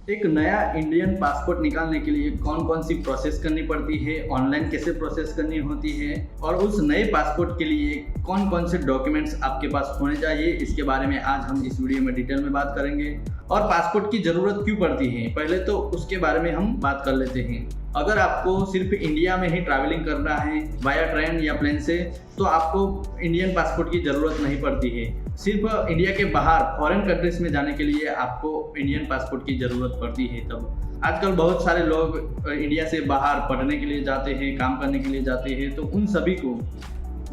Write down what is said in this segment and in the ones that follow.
एक नया Indian passport निकालने के लिए कौन कौन सी प्रोसेस करनी पड़ती है, ऑनलाइन कैसे प्रोसेस करनी होती है और उस नए पासपोर्ट के लिए कौन कौन से डॉक्यूमेंट्स आपके पास होने चाहिए, इसके बारे में आज हम इस वीडियो में डिटेल में बात करेंगे। और पासपोर्ट की ज़रूरत क्यों पड़ती है पहले तो उसके बारे में हम बात कर लेते हैं। अगर आपको सिर्फ इंडिया में ही ट्रैवलिंग करना है वाया ट्रेन या प्लेन से, तो आपको इंडियन पासपोर्ट की ज़रूरत नहीं पड़ती है। सिर्फ इंडिया के बाहर फॉरेन कंट्रीज में जाने के लिए आपको इंडियन पासपोर्ट की ज़रूरत पड़ती है। तब आजकल बहुत सारे लोग इंडिया से बाहर पढ़ने के लिए जाते हैं, काम करने के लिए जाते हैं, तो उन सभी को,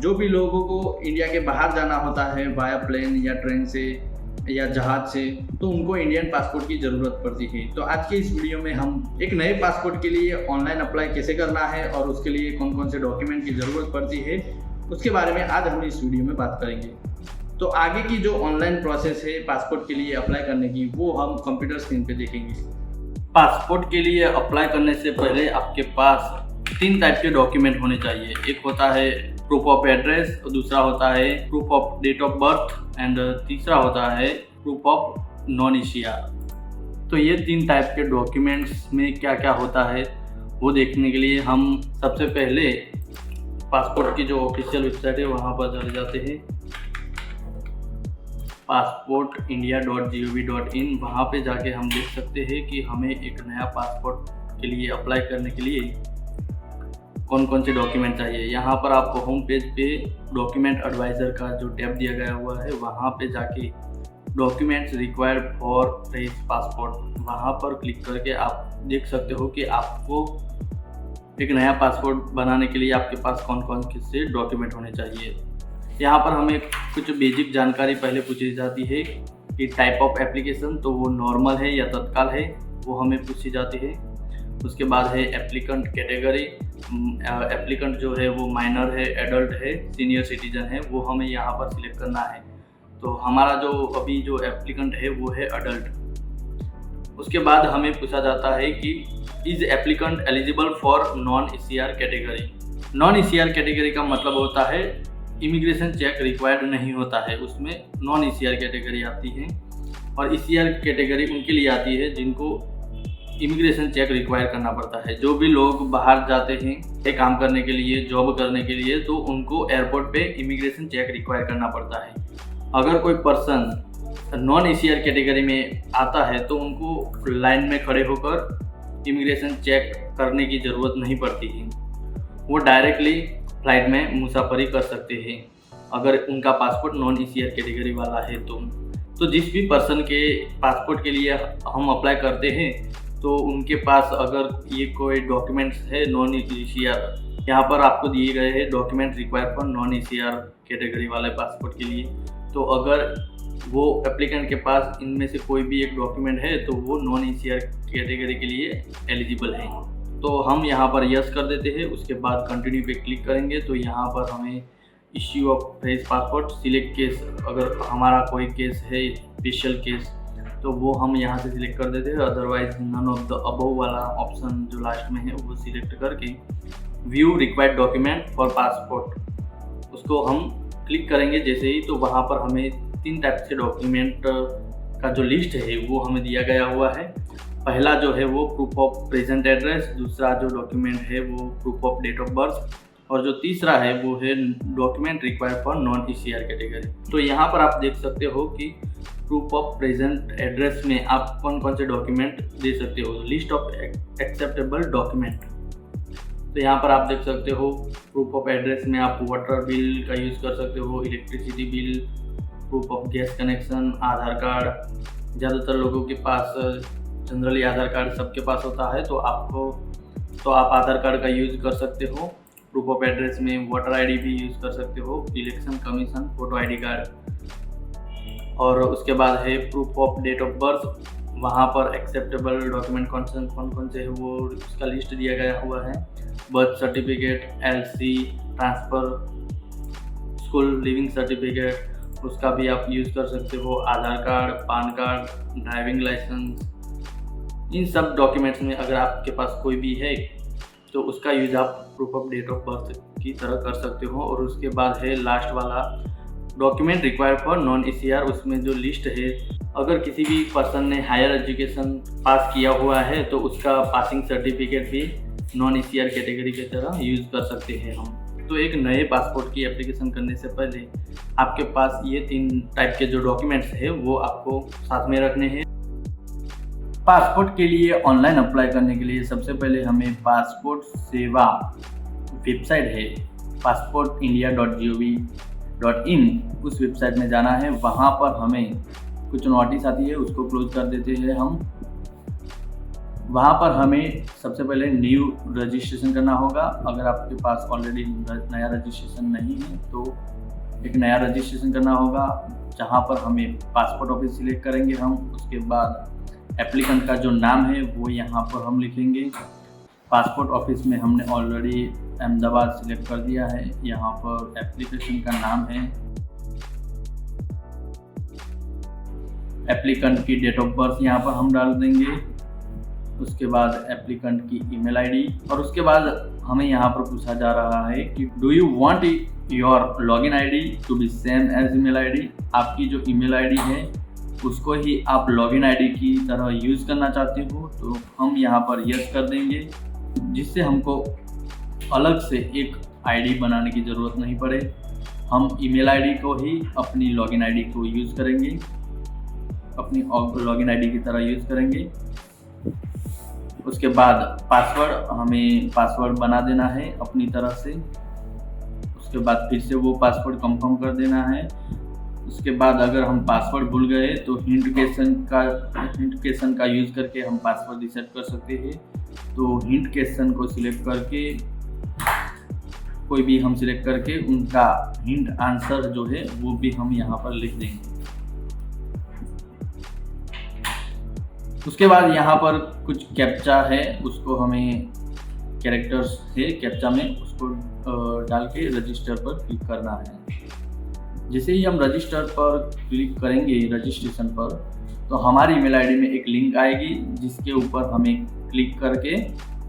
जो भी लोगों को इंडिया के बाहर जाना होता है वाया प्लेन या ट्रेन से या जहाज से, तो उनको इंडियन पासपोर्ट की ज़रूरत पड़ती है। तो आज के इस वीडियो में हम एक नए पासपोर्ट के लिए ऑनलाइन अप्लाई कैसे करना है और उसके लिए कौन कौन से डॉक्यूमेंट की ज़रूरत पड़ती है, उसके बारे में आज हम इस वीडियो में बात करेंगे। तो आगे की जो ऑनलाइन प्रोसेस है पासपोर्ट के लिए अप्लाई करने की, वो हम कंप्यूटर स्क्रीन पे देखेंगे। पासपोर्ट के लिए अप्लाई करने से पहले आपके पास 3 टाइप के डॉक्यूमेंट होने चाहिए। एक होता है प्रूफ ऑफ एड्रेस, दूसरा होता है proof of date of birth and तीसरा होता है प्रूफ ऑफ नॉन ईसीआर। तो ये 3 टाइप के डॉक्यूमेंट्स में क्या क्या होता है वो देखने के लिए हम सबसे पहले पासपोर्ट की जो ऑफिशियल वेबसाइट है वहाँ पर चले जाते हैं, passportindia.gov.in। वहाँ पे जाके हम देख सकते हैं कि हमें एक नया पासपोर्ट के लिए अप्लाई करने के लिए कौन कौन से डॉक्यूमेंट चाहिए। यहाँ पर आपको होम पेज पे डॉक्यूमेंट एडवाइज़र का जो टैब दिया गया हुआ है, वहाँ पे जाके documents required for this passport, वहाँ पर क्लिक करके आप देख सकते हो कि आपको एक नया पासपोर्ट बनाने के लिए आपके पास कौन कौन से डॉक्यूमेंट होने चाहिए। यहाँ पर हमें कुछ बेसिक जानकारी पहले पूछी जाती है कि टाइप ऑफ एप्लीकेशन, तो वो नॉर्मल है या तत्काल है, वो हमें पूछी जाती है। उसके बाद है एप्लीकेंट कैटेगरी, एप्लीकेंट जो है वो माइनर है, एडल्ट है, सीनियर सिटीजन है, वो हमें यहाँ पर सिलेक्ट करना है। तो हमारा जो अभी जो एप्लीकेंट है वो है अडल्ट। उसके बाद हमें पूछा जाता है कि is applicant eligible for non ECR category. Non ECR category का मतलब होता है इमिग्रेशन चेक रिक्वायर्ड नहीं होता है, उसमें नॉन ईसीआर कैटेगरी आती है। और ईसीआर कैटेगरी उनके लिए आती है जिनको इमिग्रेशन चेक रिक्वायर करना पड़ता है। जो भी लोग बाहर जाते हैं काम करने के लिए, जॉब करने के लिए, तो उनको एयरपोर्ट पे इमिग्रेशन चेक रिक्वायर करना पड़ता है। अगर कोई पर्सन नॉन ईसीआर कैटेगरी में आता है तो उनको लाइन में खड़े होकर इमिग्रेशन चेक करने की ज़रूरत नहीं पड़ती है, वो डायरेक्टली फ्लाइट में मुसाफरी कर सकते हैं अगर उनका पासपोर्ट नॉन ईसीआर कैटेगरी वाला है। तो जिस भी पर्सन के पासपोर्ट के लिए हम अप्लाई करते हैं, तो उनके पास अगर ये कोई डॉक्यूमेंट्स है नॉन ईसीआर, यहाँ पर आपको दिए गए हैं document require for non ECR category वाले पासपोर्ट के लिए। तो अगर वो एप्लीकेंट के पास इनमें से कोई भी एक डॉक्यूमेंट है तो वो नॉन ईसीआर कैटेगरी के लिए एलिजिबल है। तो हम यहाँ पर यस कर देते हैं। उसके बाद कंटिन्यू पे क्लिक करेंगे तो यहाँ पर हमें issue of fresh passport, select case, अगर हमारा कोई केस है स्पेशल केस तो वो हम यहाँ से सिलेक्ट कर देते हैं। Otherwise none of the above वाला ऑप्शन जो लास्ट में है वो सिलेक्ट करके view required document for passport उसको हम क्लिक करेंगे जैसे ही, तो वहाँ पर हमें 3 टाइप से डॉक्यूमेंट का जो लिस्ट है वो हमें दिया गया हुआ है। पहला जो है वो प्रूफ ऑफ प्रेजेंट एड्रेस, दूसरा जो डॉक्यूमेंट है वो proof of date of birth, और जो तीसरा है वो है document required for non ECR category. तो यहाँ पर आप देख सकते हो कि प्रूफ ऑफ प्रेजेंट एड्रेस में आप कौन कौन से डॉक्यूमेंट दे सकते हो। लिस्ट ऑफ एक्सेप्टेबल डॉक्यूमेंट, तो यहाँ पर आप देख सकते हो प्रूफ ऑफ एड्रेस में आप वाटर बिल का यूज़ कर सकते हो, electricity bill, proof of gas connection, Aadhaar card. ज़्यादातर लोगों के पास जनरली आधार कार्ड सबके पास होता है, तो आप आधार कार्ड का यूज़ कर सकते हो। प्रूफ ऑफ एड्रेस में वोटर आईडी भी यूज़ कर सकते हो, election commission photo ID card. और उसके बाद है proof of date of birth, वहाँ पर एक्सेप्टेबल डॉक्यूमेंट कौन कौन से है वो उसका लिस्ट दिया गया हुआ है। Birth certificate, LC, transfer, school leaving certificate, उसका भी आप यूज़ कर सकते हो। Aadhaar card, PAN card, driving licence, इन सब डॉक्यूमेंट्स में अगर आपके पास कोई भी है तो उसका यूज़ आप proof of date of birth की तरह कर सकते हो। और उसके बाद है लास्ट वाला document required for non ECR, उसमें जो लिस्ट है, अगर किसी भी पर्सन ने हायर एजुकेशन पास किया हुआ है तो उसका पासिंग सर्टिफिकेट भी नॉन ECR कैटेगरी की तरह यूज़ कर सकते हैं हम। तो एक नए पासपोर्ट की एप्लीकेशन करने से पहले आपके पास ये 3 टाइप के जो डॉक्यूमेंट्स है वो आपको साथ में रखने हैं। पासपोर्ट के लिए ऑनलाइन अप्लाई करने के लिए सबसे पहले हमें पासपोर्ट सेवा वेबसाइट है passportindia.gov.in, उस वेबसाइट में जाना है। वहाँ पर हमें कुछ नोटिस आती है, उसको क्लोज कर देते हैं हम। वहाँ पर हमें सबसे पहले न्यू रजिस्ट्रेशन करना होगा। अगर आपके पास ऑलरेडी नया रजिस्ट्रेशन नहीं है तो एक नया रजिस्ट्रेशन करना होगा, जहाँ पर हमें पासपोर्ट ऑफिस सिलेक्ट करेंगे हम। उसके बाद एप्लीकेंट का जो नाम है वो यहाँ पर हम लिखेंगे। पासपोर्ट ऑफिस में हमने ऑलरेडी अहमदाबाद सिलेक्ट कर दिया है। यहाँ पर एप्लीकेशन का नाम है, एप्लीकेंट की डेट ऑफ बर्थ यहाँ पर हम डाल देंगे। उसके बाद एप्लीकेंट की ईमेल आईडी, और उसके बाद हमें यहाँ पर पूछा जा रहा है कि do you want your login ID to be same as email ID. आपकी जो ईमेल आईडी है उसको ही आप लॉगिन आईडी की तरह यूज़ करना चाहते हो, तो हम यहाँ पर यस कर देंगे, जिससे हमको अलग से एक आईडी बनाने की ज़रूरत नहीं पड़े। हम ईमेल आईडी को ही अपनी लॉगिन आईडी को यूज़ करेंगे, अपनी लॉगिन आईडी की तरह यूज़ करेंगे। उसके बाद हमें पासवर्ड बना देना है अपनी तरफ से। उसके बाद फिर से वो पासवर्ड कंफर्म कर देना है। उसके बाद अगर हम पासवर्ड भूल गए तो हिंट क्वेश्चन का यूज़ करके हम पासवर्ड रीसेट कर सकते हैं। तो हिंट क्वेश्चन को सिलेक्ट करके, कोई भी हम सिलेक्ट करके उनका हिंट आंसर जो है वो भी हम यहाँ पर लिख देंगे। उसके बाद यहाँ पर कुछ कैप्चा है, उसको हमें कैरेक्टर्स है कैप्चा में, उसको डाल के रजिस्टर पर क्लिक करना है। जैसे ही हम रजिस्टर पर क्लिक करेंगे रजिस्ट्रेशन पर, तो हमारी ईमेल आईडी में एक लिंक आएगी, जिसके ऊपर हमें क्लिक करके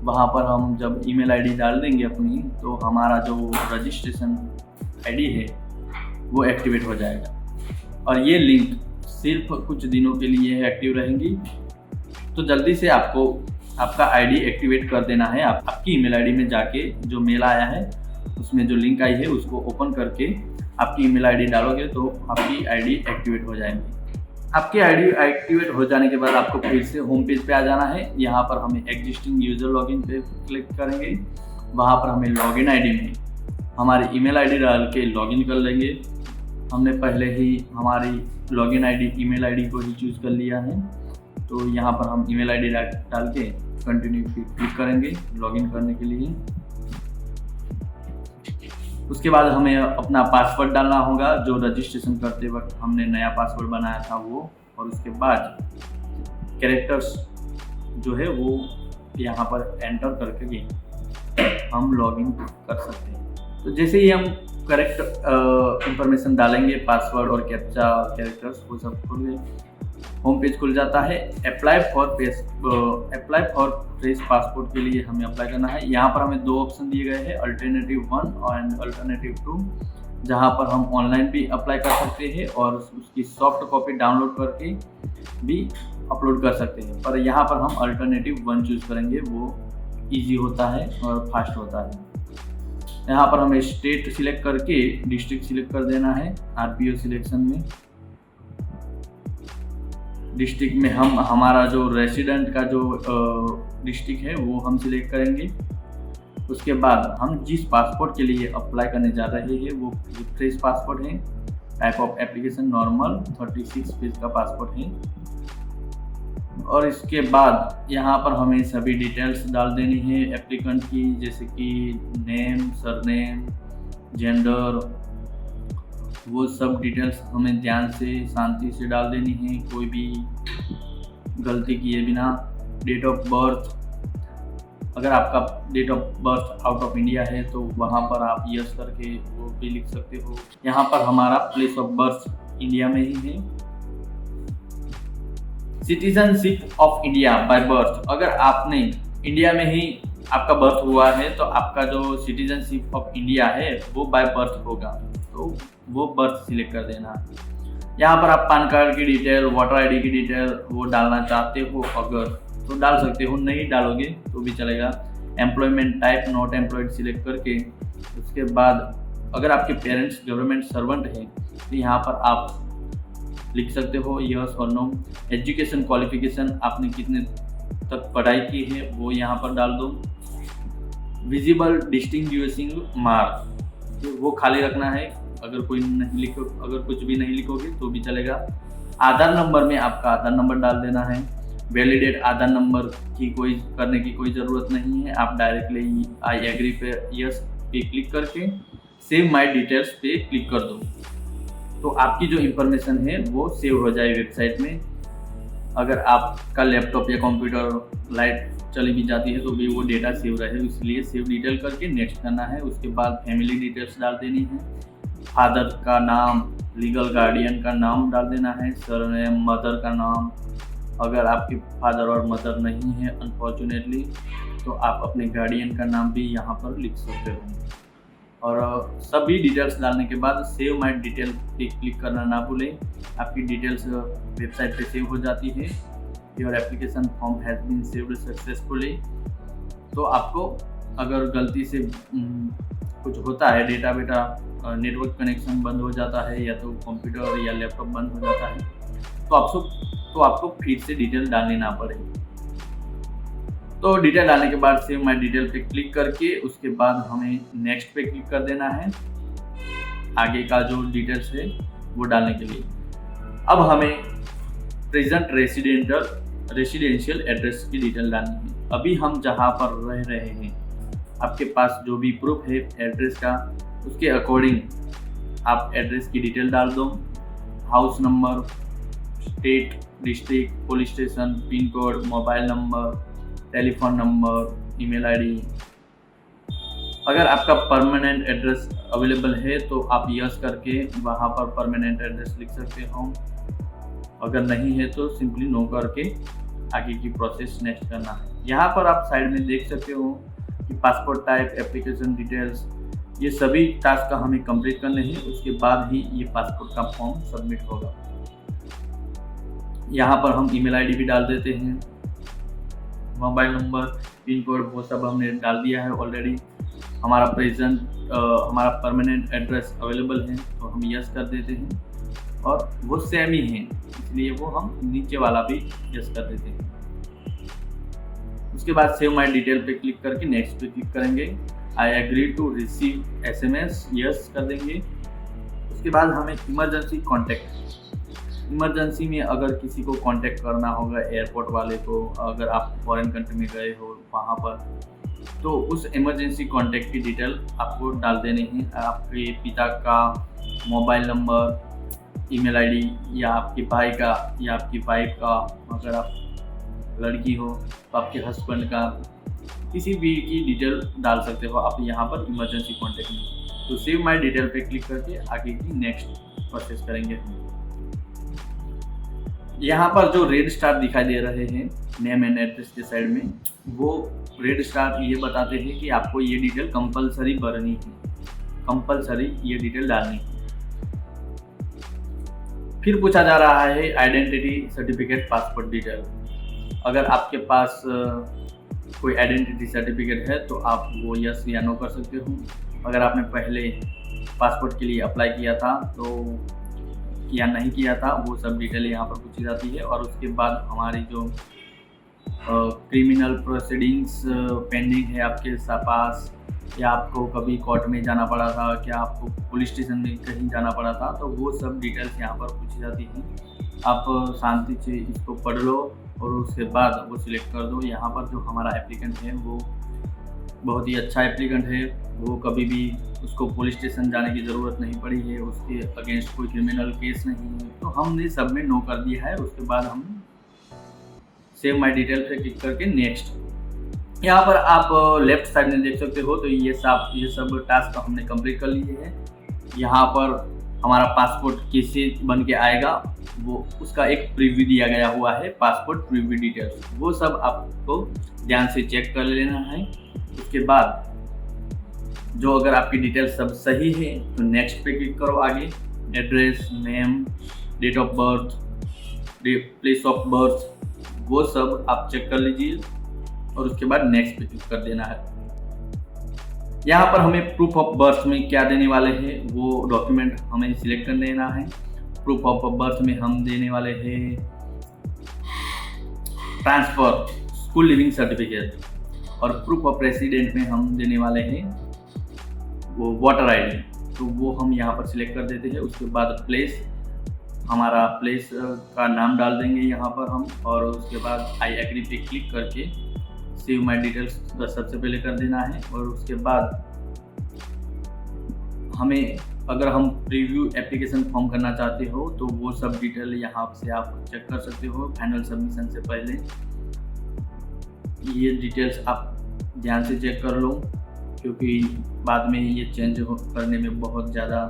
वहाँ पर हम जब ईमेल आईडी डाल देंगे अपनी, तो हमारा जो रजिस्ट्रेशन आईडी है वो एक्टिवेट हो जाएगा। और ये लिंक सिर्फ कुछ दिनों के लिए एक्टिव रहेंगी, तो जल्दी से आपको आपका आईडी एक्टिवेट कर देना है। आपकी ईमेल आईडी में जाके जो मेल आया है उसमें जो लिंक आई है उसको ओपन करके आपकी ईमेल आईडी डालोगे तो आपकी आईडी एक्टिवेट हो जाएगी। आपकी आईडी एक्टिवेट हो जाने के बाद आपको फिर से होम पेज पे आ जाना है। यहाँ पर हमें एग्जिस्टिंग यूज़र लॉगिन पे क्लिक करेंगे। वहाँ पर हमें लॉगिन आईडी में हमारी ईमेल आईडी डाल के लॉगिन कर लेंगे। हमने पहले ही हमारी लॉगिन आईडी ईमेल आईडी को ही चूज़ कर लिया है, तो यहाँ पर हम ईमेल आईडी डाल के कंटिन्यू क्लिक करेंगे लॉगिन करने के लिए। उसके बाद हमें अपना पासवर्ड डालना होगा, जो रजिस्ट्रेशन करते वक्त हमने नया पासवर्ड बनाया था वो, और उसके बाद कैरेक्टर्स जो है वो यहाँ पर एंटर करके हम लॉगिन कर सकते हैं। तो जैसे ही हम करेक्ट इंफॉर्मेशन डालेंगे, पासवर्ड और कैप्चा कैरेक्टर्स वो सब खुल गए, होम पेज खुल जाता है। अप्लाई फॉर फ्रेश पासपोर्ट के लिए हमें अप्लाई करना है। यहाँ पर हमें 2 ऑप्शन दिए गए हैं, अल्टरनेटिव 1 और अल्टरनेटिव 2, जहाँ पर हम ऑनलाइन भी अप्लाई कर सकते हैं और उसकी सॉफ्ट कॉपी डाउनलोड करके भी अपलोड कर सकते हैं। पर यहाँ पर हम अल्टरनेटिव 1 चूज़ करेंगे, वो ईजी होता है और फास्ट होता है। यहाँ पर हमें स्टेट सिलेक्ट करके डिस्ट्रिक्ट सिलेक्ट कर देना है। RPO सिलेक्शन में डिस्ट्रिक्ट में हम हमारा जो रेसिडेंट का जो डिस्ट्रिक्ट है वो हम सिलेक्ट करेंगे। उसके बाद हम जिस पासपोर्ट के लिए अप्लाई करने जा रहे हैं वो फ्रेश पासपोर्ट है। Type of application normal 36 page का पासपोर्ट है। और इसके बाद यहाँ पर हमें सभी डिटेल्स डाल देनी है एप्लीकेंट की, जैसे कि नेम, सरनेम, जेंडर, वो सब डिटेल्स हमें ध्यान से शांति से डाल देनी है, कोई भी गलती किए बिना। डेट ऑफ बर्थ, अगर आपका date of birth out of India है तो वहाँ पर आप यस करके वो भी लिख सकते हो। यहाँ पर हमारा प्लेस ऑफ बर्थ इंडिया में ही है। Citizenship of India by birth, अगर आपने इंडिया में ही आपका बर्थ हुआ है तो आपका जो सिटीजनशिप ऑफ इंडिया है वो बाय बर्थ होगा। तो वो बर्थ सिलेक्ट कर देना है। यहाँ पर आप पैन कार्ड की डिटेल, वोटर आईडी की डिटेल वो डालना चाहते हो अगर तो डाल सकते हो, नहीं डालोगे तो भी चलेगा। Employment type not employed select करके उसके बाद अगर आपके पेरेंट्स गवर्नमेंट सर्वेंट हैं तो यहाँ पर आप लिख सकते हो यस और नो। एजुकेशन क्वालिफिकेशन आपने कितने तक पढ़ाई की है वो यहाँ पर डाल दो। विजिबल डिस्टिंग्विशिंग मार्क वो खाली रखना है, अगर कुछ भी नहीं लिखोगे तो भी चलेगा। आधार नंबर में आपका आधार नंबर डाल देना है। वैलिडेट आधार नंबर की करने की कोई ज़रूरत नहीं है, आप डायरेक्टली आई एग्री पे यस पे क्लिक करके सेव माय डिटेल्स पे क्लिक कर दो, तो आपकी जो इंफॉर्मेशन है वो सेव हो जाए वेबसाइट में। अगर आपका लैपटॉप या कंप्यूटर लाइट चली भी जाती है तो भी वो डेटा सेव रहे, इसलिए सेव डिटेल करके नेक्स्ट करना है। उसके बाद फैमिली डिटेल्स डाल देनी है, फादर का नाम, लीगल गार्डियन का नाम डाल देना है, सरनेम, मदर का नाम। अगर आपके फादर और मदर नहीं है अनफॉर्चुनेटली तो आप अपने गार्डियन का नाम भी यहाँ पर लिख सकते हो। और सभी डिटेल्स डालने के बाद सेव माय डिटेल पे क्लिक करना ना भूलें, आपकी डिटेल्स वेबसाइट पे सेव हो जाती है। Your application form has been saved successfully. तो आपको अगर गलती से कुछ होता है, डेटा नेटवर्क कनेक्शन बंद हो जाता है या तो कंप्यूटर या लैपटॉप बंद हो जाता है तो आपको फिर से डिटेल डालनी ना पड़े। तो डिटेल डालने के बाद सेव माय डिटेल पे क्लिक करके उसके बाद हमें नेक्स्ट पे क्लिक कर देना है आगे का जो डिटेल्स है वो डालने के लिए। अब हमें प्रेजेंट रेसिडेंशियल एड्रेस की डिटेल डालनी है। अभी हम जहाँ पर रह रहे हैं, आपके पास जो भी प्रूफ है एड्रेस का उसके अकॉर्डिंग आप एड्रेस की डिटेल डाल दो। House number, state, district, police station, pin code, mobile number, telephone number, email ID. अगर आपका परमानेंट एड्रेस अवेलेबल है तो आप यस करके वहाँ पर परमानेंट एड्रेस लिख सकते हो, अगर नहीं है तो सिंपली नो करके आगे की प्रोसेस नेक्स्ट करना है। यहाँ पर आप साइड में देख सकते हो कि पासपोर्ट टाइप, एप्लीकेशन डिटेल्स, ये सभी टास्क हमें कंप्लीट करने हैं, उसके बाद ही ये पासपोर्ट का फॉर्म सबमिट होगा। यहाँ पर हम ईमेल आईडी भी डाल देते हैं, मोबाइल नंबर, पिन कोड वो सब हमने डाल दिया है ऑलरेडी। हमारा परमानेंट एड्रेस अवेलेबल है तो हम यस कर देते हैं और वो सेम ही है इसलिए वो हम नीचे वाला भी यस कर देते हैं। उसके बाद सेव माय डिटेल पे क्लिक करके नेक्स्ट पे क्लिक करेंगे। I agree to receive SMS yes कर देंगे। उसके बाद हमें इमरजेंसी में अगर किसी को कांटेक्ट करना होगा, एयरपोर्ट वाले को, अगर आप फॉरेन कंट्री में गए हो वहाँ पर, तो उस इमरजेंसी कांटेक्ट की डिटेल आपको डाल देनी है। आपके पिता का मोबाइल नंबर, ईमेल आईडी, या आपके भाई का या आपकी वाइफ का, अगर आप लड़की हो तो आपके हस्बैंड का, किसी भी की डिटेल डाल सकते हो आप यहाँ पर इमरजेंसी कांटेक्ट में। तो सेव माय डिटेल पे क्लिक करके आगे की नेक्स्ट प्रोसेस करेंगे। यहाँ पर जो रेड स्टार दिखाई दे रहे हैं नेम एंड एड्रेस के साइड में, वो रेड स्टार ये बताते हैं कि आपको ये डिटेल कंपलसरी भरनी है, कंपलसरी ये डिटेल डालनी है। फिर पूछा जा रहा है आइडेंटिटी सर्टिफिकेट, पासपोर्ट डिटेल। अगर आपके पास कोई आइडेंटिटी सर्टिफिकेट है तो आप वो यस या नो कर सकते हो। अगर आपने पहले पासपोर्ट के लिए अप्लाई किया था तो या नहीं किया था, वो सब डिटेल यहाँ पर पूछी जाती है। और उसके बाद हमारी जो क्रिमिनल प्रोसीडिंग्स पेंडिंग है आपके पास, या आपको कभी कोर्ट में जाना पड़ा था, क्या आपको पुलिस स्टेशन में कहीं जाना पड़ा था, तो वो सब डिटेल्स यहाँ पर पूछी जाती हैं। आप शांति से इसको पढ़ लो और उसके बाद वो सिलेक्ट कर दो। यहाँ पर जो हमारा एप्लीकेंट है वो बहुत ही अच्छा एप्लीकेंट है, वो कभी भी उसको पुलिस स्टेशन जाने की ज़रूरत नहीं पड़ी है, उसके अगेंस्ट कोई क्रिमिनल केस नहीं है, तो हमने सब में नो कर दिया है। उसके बाद हम सेव माय डिटेल पे क्लिक करके नेक्स्ट। यहाँ पर आप लेफ्ट साइड में देख सकते हो, तो ये सब टास्क हमने कंप्लीट कर लिए हैं। यहाँ पर हमारा पासपोर्ट कैसे बन के आएगा वो उसका एक प्रीव्यू दिया गया हुआ है, पासपोर्ट प्रीव्यू डिटेल्स, वो सब आपको ध्यान से चेक कर लेना है। उसके बाद जो अगर आपकी डिटेल सब सही है तो नेक्स्ट पे क्लिक करो। आगे address, name, date of birth, place of birth, वो सब आप चेक कर लीजिए और उसके बाद नेक्स्ट पे क्लिक कर देना है। यहाँ पर हमें प्रूफ ऑफ बर्थ में क्या देने वाले हैं वो डॉक्यूमेंट हमें सिलेक्ट कर देना है। प्रूफ ऑफ बर्थ में हम देने वाले हैं ट्रांसफर स्कूल लिविंग सर्टिफिकेट, और प्रूफ ऑफ रेसिडेंट में हम देने वाले हैं वो वोटर आईडी, तो वो हम यहाँ पर सिलेक्ट कर देते हैं। उसके बाद प्लेस, हमारा प्लेस का नाम डाल देंगे यहाँ पर हम, और उसके बाद आई एग्री पे क्लिक करके सेव माई डिटेल्स सबसे पहले कर देना है। और उसके बाद हमें अगर हम प्रीव्यू एप्लीकेशन फॉर्म करना चाहते हो तो वो सब डिटेल यहाँ से आप चेक कर सकते हो। फाइनल सबमिशन से पहले ये डिटेल्स आप ध्यान से चेक कर लो, क्योंकि बाद में ये चेंज करने में बहुत ज़्यादा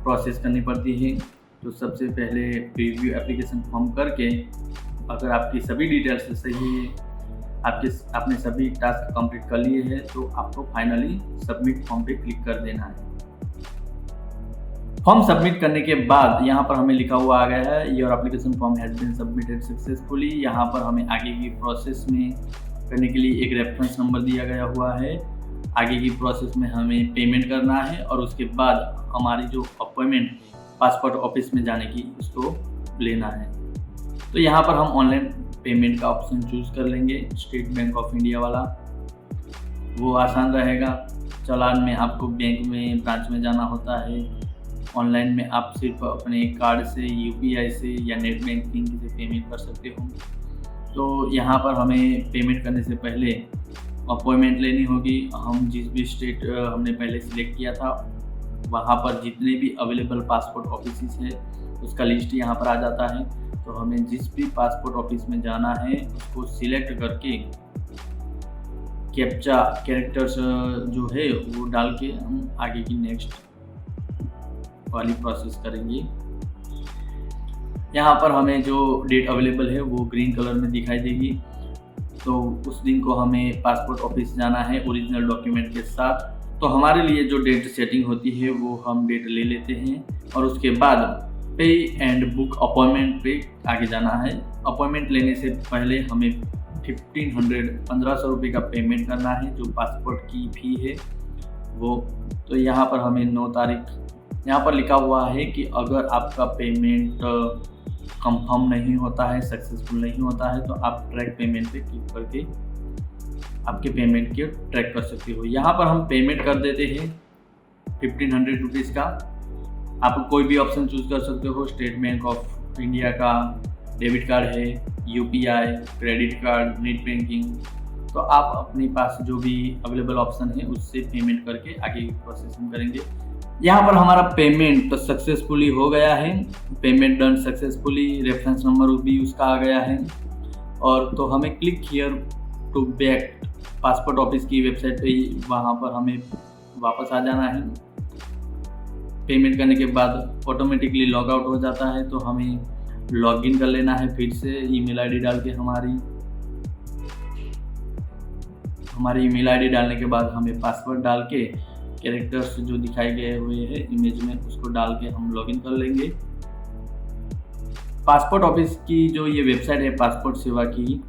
प्रोसेस करनी पड़ती है। तो सबसे पहले प्रीव्यू एप्लीकेशन फॉर्म करके अगर आपकी सभी डिटेल्स सही है, आपने सभी टास्क कंप्लीट कर लिए हैं, तो आपको फाइनली सबमिट फॉर्म पे क्लिक कर देना है। फॉर्म सबमिट करने के बाद यहाँ पर हमें लिखा हुआ आ गया है your application form has been submitted successfully. यहाँ पर हमें आगे की प्रोसेस में करने के लिए एक रेफरेंस नंबर दिया गया हुआ है। आगे की प्रोसेस में हमें पेमेंट करना है और उसके बाद हमारी जो अपॉइंटमेंट पासपोर्ट ऑफिस में जाने की उसको लेना है। तो यहाँ पर हम ऑनलाइन पेमेंट का ऑप्शन चूज़ कर लेंगे, स्टेट बैंक ऑफ इंडिया वाला, वो आसान रहेगा। चालान में आपको बैंक में ब्रांच में जाना होता है, ऑनलाइन में आप सिर्फ अपने कार्ड से, यूपीआई से या नेट बैंकिंग से पेमेंट कर सकते हो। तो यहाँ पर हमें पेमेंट करने से पहले अपॉइंटमेंट लेनी होगी। हम जिस भी स्टेट हमने पहले सिलेक्ट किया था वहाँ पर जितने भी अवेलेबल पासपोर्ट ऑफिस है उसका लिस्ट यहाँ पर आ जाता है। तो हमें जिस भी पासपोर्ट ऑफिस में जाना है उसको सिलेक्ट करके कैप्चा कैरेक्टर्स जो है वो डाल के हम आगे की नेक्स्ट वाली प्रोसेस करेंगे। यहाँ पर हमें जो डेट अवेलेबल है वो ग्रीन कलर में दिखाई देगी। तो उस दिन को हमें पासपोर्ट ऑफिस जाना है ओरिजिनल डॉक्यूमेंट के साथ। तो हमारे लिए जो डेट सेटिंग होती है वो हम डेट ले लेते हैं और उसके बाद पे एंड बुक अपॉइंटमेंट पे आगे जाना है। अपॉइंटमेंट लेने से पहले हमें 1500 रुपये का पेमेंट करना है, जो पासपोर्ट की फ़ी है वो। तो यहाँ पर हमें 9 तारीख यहाँ पर लिखा हुआ है कि अगर आपका पेमेंट कंफर्म नहीं होता है, सक्सेसफुल नहीं होता है, तो आप ट्रैक पेमेंट पे क्लिक करके आपके पेमेंट के ट्रैक कर सकते हो। यहाँ पर हम पेमेंट कर देते हैं 1500 रुपीज़ का। आप कोई भी ऑप्शन चूज़ कर सकते हो, स्टेट बैंक ऑफ इंडिया का डेबिट कार्ड है, UPI, credit card, net banking. तो आप अपने पास जो भी अवेलेबल ऑप्शन है उससे पेमेंट करके आगे की प्रोसेस हम करेंगे। यहाँ पर हमारा पेमेंट तो सक्सेसफुली हो गया है, payment done successfully, reference number भी उसका आ गया है। और तो हमें click here to back passport office की वेबसाइट पे वहाँ पर हमें वापस आ जाना है। पेमेंट करने के बाद ऑटोमेटिकली लॉग आउट हो जाता है, तो हमें लॉगिन कर लेना है फिर से ईमेल आईडी डाल के। हमारी ईमेल आईडी डालने के बाद हमें पासवर्ड डाल के कैरेक्टर्स जो दिखाए गए हुए हैं इमेज में उसको डाल के हम लॉगिन कर लेंगे। पासपोर्ट ऑफिस की जो ये वेबसाइट है पासपोर्ट सेवा की,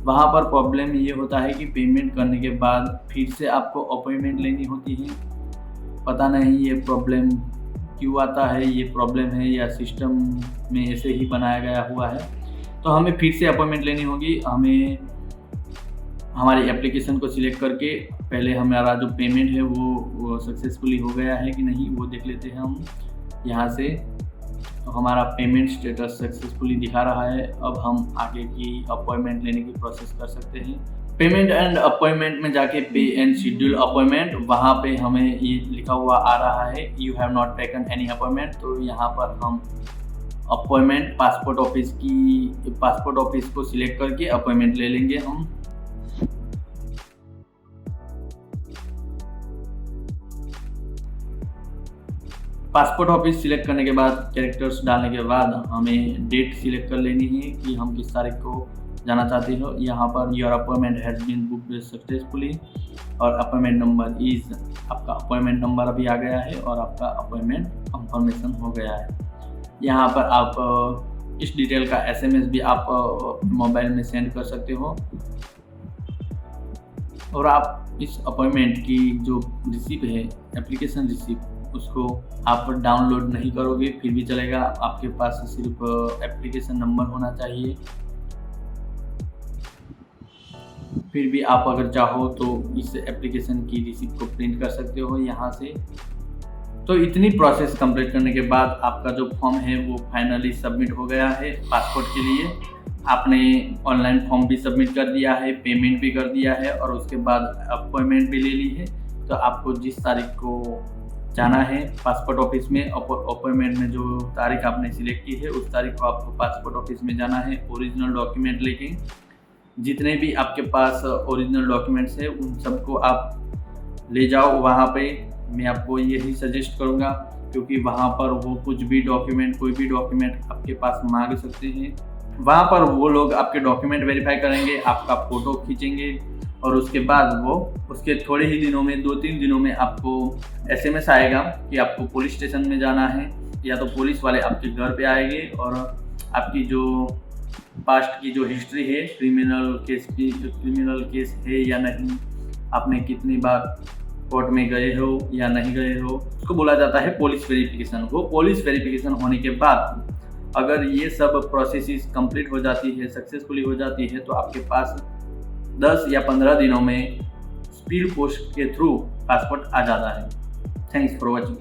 वहाँ पर प्रॉब्लम ये होता है कि पेमेंट करने के बाद फिर से आपको अपॉइंटमेंट लेनी होती है। पता नहीं ये प्रॉब्लम क्यों आता है, ये प्रॉब्लम है या सिस्टम में ऐसे ही बनाया गया हुआ है। तो हमें फिर से अपॉइंटमेंट लेनी होगी। हमें हमारी एप्लीकेशन को सिलेक्ट करके पहले हमारा जो पेमेंट है वो सक्सेसफुली हो गया है कि नहीं वो देख लेते हैं हम यहाँ से। तो हमारा पेमेंट स्टेटस सक्सेसफुली दिखा रहा है। अब हम आगे की अपॉइंटमेंट लेने की प्रोसेस कर सकते हैं। पेमेंट एंड अपॉइंटमेंट में जाके पे एंड शेड्यूल अपॉइंटमेंट, वहाँ पे हमें ये लिखा हुआ आ रहा है you have not taken any appointment. तो यहाँ पर हम अपॉइंटमेंट पासपोर्ट ऑफिस को सिलेक्ट करके अपॉइंटमेंट ले लेंगे हम। पासपोर्ट ऑफिस सिलेक्ट करने के बाद कैरेक्टर्स डालने के बाद हमें डेट सिलेक्ट कर लेनी है कि हम किस तारीख को जाना चाहते हो, यहाँ पर your appointment has been booked successfully और अपॉइंटमेंट नंबर इज़, आपका अपॉइंटमेंट नंबर अभी आ गया है और आपका अपॉइंटमेंट कंफर्मेशन हो गया है। यहाँ पर आप इस डिटेल का SMS भी आप मोबाइल में सेंड कर सकते हो और आप इस अपॉइंटमेंट की जो रिसिप्ट है, एप्लीकेशन रिसिप्ट, उसको आप डाउनलोड नहीं करोगे फिर भी चलेगा, आपके पास सिर्फ एप्लीकेशन नंबर होना चाहिए। फिर भी आप अगर चाहो तो इस एप्लीकेशन की रिसिप्ट को प्रिंट कर सकते हो यहाँ से। तो इतनी प्रोसेस कंप्लीट करने के बाद आपका जो फॉर्म है वो फाइनली सबमिट हो गया है पासपोर्ट के लिए। आपने ऑनलाइन फॉर्म भी सबमिट कर दिया है, पेमेंट भी कर दिया है और उसके बाद अपॉइंटमेंट भी ले ली है। तो आपको जिस तारीख को जाना है पासपोर्ट ऑफिस में, अपॉइंटमेंट में जो तारीख आपने सिलेक्ट की है उस तारीख को आपको पासपोर्ट ऑफिस में जाना है ओरिजिनल डॉक्यूमेंट लेके। जितने भी आपके पास ओरिजिनल डॉक्यूमेंट्स है उन सबको आप ले जाओ वहाँ पे। मैं आपको यही सजेस्ट करूँगा क्योंकि वहाँ पर वो कुछ भी डॉक्यूमेंट, कोई भी डॉक्यूमेंट आपके पास मांग सकते हैं। वहाँ पर वो लोग आपके डॉक्यूमेंट वेरीफाई करेंगे, आपका फ़ोटो खींचेंगे और उसके बाद वो उसके थोड़े ही दिनों में, 2-3 दिनों में आपको SMS आएगा कि आपको पुलिस स्टेशन में जाना है, या तो पुलिस वाले आपके घर पे आएंगे और आपकी जो पास्ट की जो हिस्ट्री है, क्रिमिनल केस है या नहीं, आपने कितनी बार कोर्ट में गए हो या नहीं गए हो, उसको बोला जाता है पुलिस वेरिफिकेशन। वो पुलिस वेरिफिकेशन होने के बाद अगर ये सब प्रोसेसेस कंप्लीट हो जाती है, सक्सेसफुली हो जाती है, तो आपके पास 10 या 15 दिनों में स्पीड पोस्ट के थ्रू पासपोर्ट आ जाता है। Thanks for watching.